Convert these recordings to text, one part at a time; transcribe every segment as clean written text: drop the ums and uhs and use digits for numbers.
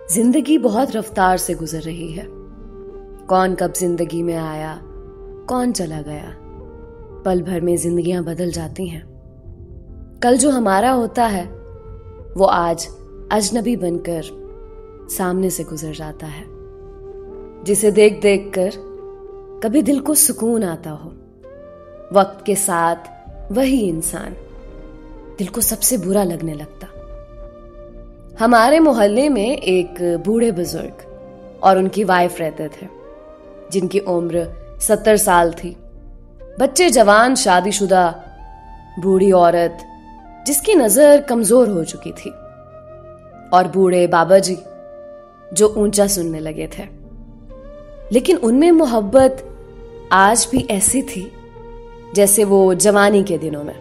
जिंदगी बहुत रफ्तार से गुजर रही है। कौन कब जिंदगी में आया, कौन चला गया। पल भर में जिंदगियां बदल जाती हैं। कल जो हमारा होता है वो आज अजनबी बनकर सामने से गुजर जाता है, जिसे देख देख कर कभी दिल को सुकून आता हो। वक्त के साथ वही इंसान दिल को सबसे बुरा लगने लगता। हमारे मोहल्ले में एक बूढ़े बुजुर्ग और उनकी वाइफ रहते थे, जिनकी उम्र 70 साल थी। बच्चे जवान, शादीशुदा बूढ़ी औरत जिसकी नजर कमजोर हो चुकी थी, और बूढ़े बाबा जी जो ऊंचा सुनने लगे थे। लेकिन उनमें मोहब्बत आज भी ऐसी थी जैसे वो जवानी के दिनों में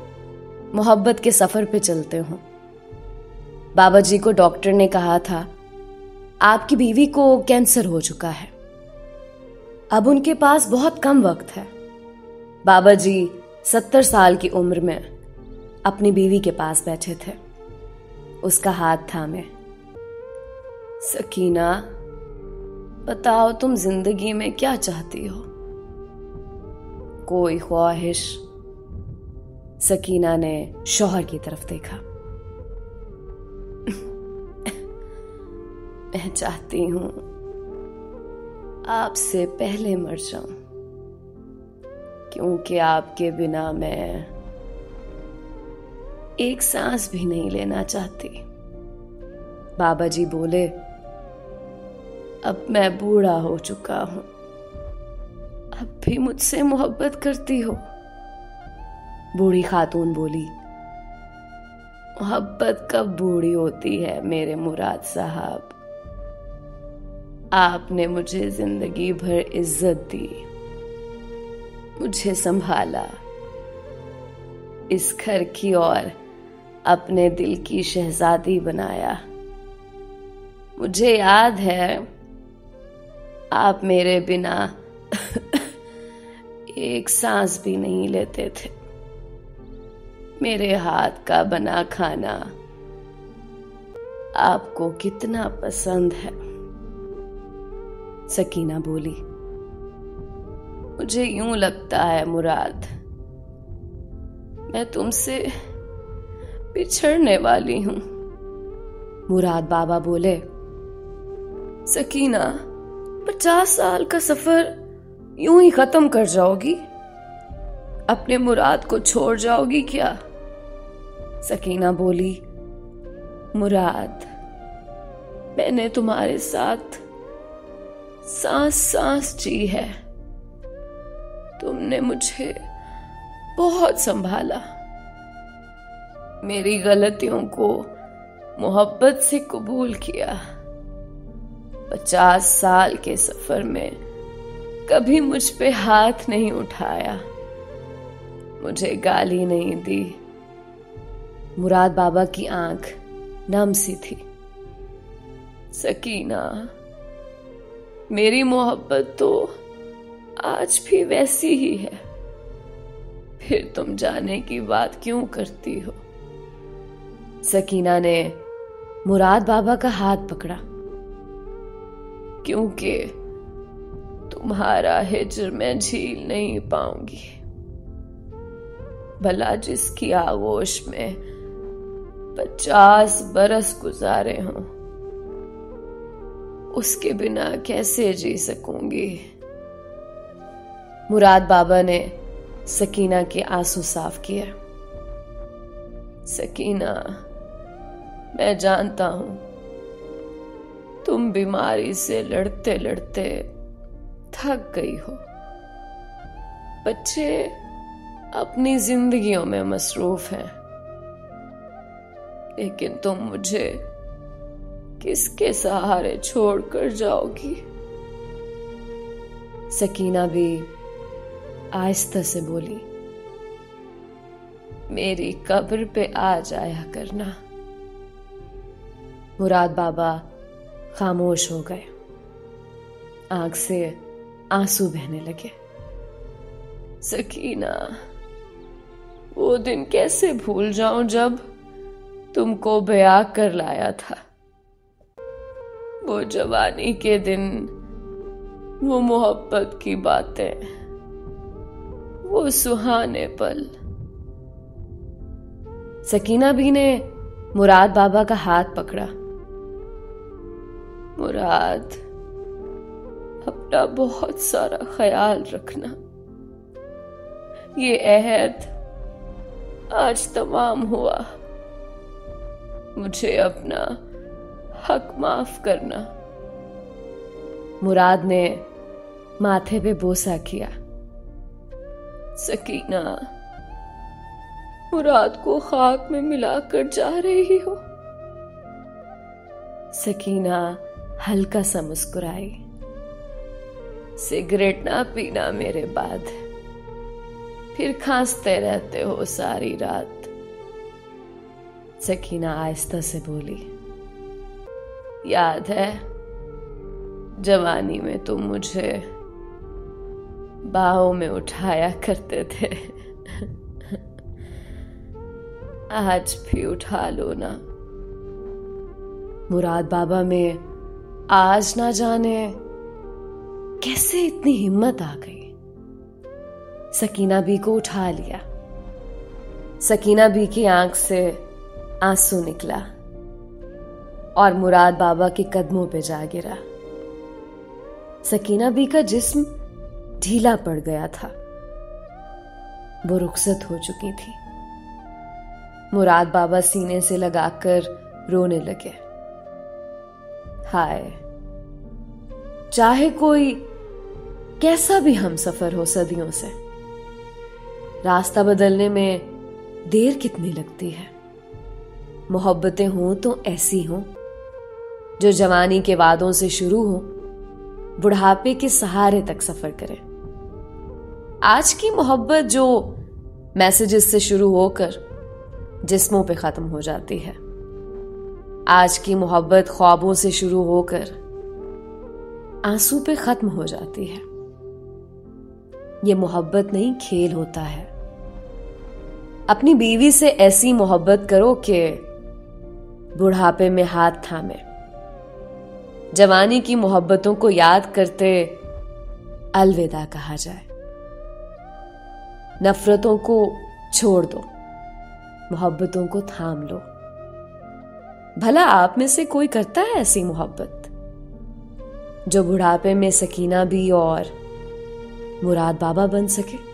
मोहब्बत के सफर पे चलते हों। बाबा जी को डॉक्टर ने कहा था, आपकी बीवी को कैंसर हो चुका है। अब उनके पास बहुत कम वक्त है। बाबा जी 70 साल की उम्र में अपनी बीवी के पास बैठे थे। उसका हाथ थामे, सकीना, बताओ तुम जिंदगी में क्या चाहती हो? कोई ख्वाहिश? सकीना ने शौहर की तरफ देखा। मैं चाहती हूं आपसे पहले मर जाऊं, क्योंकि आपके बिना मैं एक सांस भी नहीं लेना चाहती। बाबा जी बोले, अब मैं बूढ़ा हो चुका हूं, अब भी मुझसे मोहब्बत करती हो? बूढ़ी खातून बोली, मोहब्बत कब बूढ़ी होती है मेरे मुराद साहब। आपने मुझे जिंदगी भर इज्जत दी, मुझे संभाला, इस घर की और अपने दिल की शहजादी बनाया। मुझे याद है आप मेरे बिना एक सांस भी नहीं लेते थे। मेरे हाथ का बना खाना आपको कितना पसंद है। सकीना बोली, मुझे यूं लगता है मुराद, मैं तुमसे बिछड़ने वाली हूं। मुराद बाबा बोले, सकीना, 50 साल का सफर यूं ही खत्म कर जाओगी? अपने मुराद को छोड़ जाओगी क्या? सकीना बोली, मुराद, मैंने तुम्हारे साथ सांस सांस जी है। तुमने मुझे बहुत संभाला, मेरी गलतियों को मोहब्बत से कबूल किया। 50 साल के सफर में कभी मुझ पे हाथ नहीं उठाया, मुझे गाली नहीं दी। मुराद बाबा की आंख नम सी थी। सकीना, मेरी मोहब्बत तो आज भी वैसी ही है, फिर तुम जाने की बात क्यों करती हो? सकीना ने मुराद बाबा का हाथ पकड़ा, क्योंकि तुम्हारा हिज्र मैं झील नहीं पाऊंगी। भला जिसकी आगोश में 50 बरस गुजारे हों, उसके बिना कैसे जी सकूंगी? मुराद बाबा ने सकीना के आंसू साफ किए। सकीना, मैं जानता हूं तुम बीमारी से लड़ते लड़ते थक गई हो। बच्चे अपनी जिंदगियों में मसरूफ हैं, लेकिन तुम मुझे किसके सहारे छोड़कर जाओगी? सकीना भी आहिस्ता से बोली, मेरी कब्र पे आ जाया करना। मुराद बाबा खामोश हो गए, आंख से आंसू बहने लगे। सकीना, वो दिन कैसे भूल जाऊं जब तुमको ब्याह कर लाया था। वो जवानी के दिन, वो मोहब्बत की बातें, वो सुहाने पल। सकीना भी ने मुराद बाबा का हाथ पकड़ा। मुराद, अपना बहुत सारा ख्याल रखना। ये अहद आज तमाम हुआ। मुझे अपना हक माफ करना। मुराद ने माथे पे बोसा किया। सकीना, मुराद को खाक में मिलाकर जा रही हो। सकीना हल्का सा मुस्कुराई। सिगरेट ना पीना मेरे बाद, फिर खांसते रहते हो सारी रात। सकीना आहिस्ता से बोली, याद है जवानी में तुम मुझे बाहों में उठाया करते थे। आज भी उठा लो ना। मुराद बाबा में आज ना जाने कैसे इतनी हिम्मत आ गई। सकीना बी को उठा लिया। सकीना बी की आंख से आंसू निकला और मुराद बाबा के कदमों पे जा गिरा। सकीना बी का जिस्म ढीला पड़ गया था। वो रुखसत हो चुकी थी। मुराद बाबा सीने से लगाकर रोने लगे। हाय, चाहे कोई कैसा भी हमसफर हो सदियों से, रास्ता बदलने में देर कितनी लगती है। मोहब्बतें हों तो ऐसी हों जो जवानी के वादों से शुरू हो, बुढ़ापे के सहारे तक सफर करें। आज की मोहब्बत जो मैसेजेस से शुरू होकर जिस्मों पे खत्म हो जाती है। आज की मोहब्बत ख्वाबों से शुरू होकर आंसू पे खत्म हो जाती है। ये मोहब्बत नहीं, खेल होता है। अपनी बीवी से ऐसी मोहब्बत करो कि बुढ़ापे में हाथ थामे। जवानी की मोहब्बतों को याद करते अलविदा कहा जाए। नफरतों को छोड़ दो, मोहब्बतों को थाम लो। भला आप में से कोई करता है ऐसी मोहब्बत जो बुढ़ापे में सकीना भी और मुराद बाबा बन सके?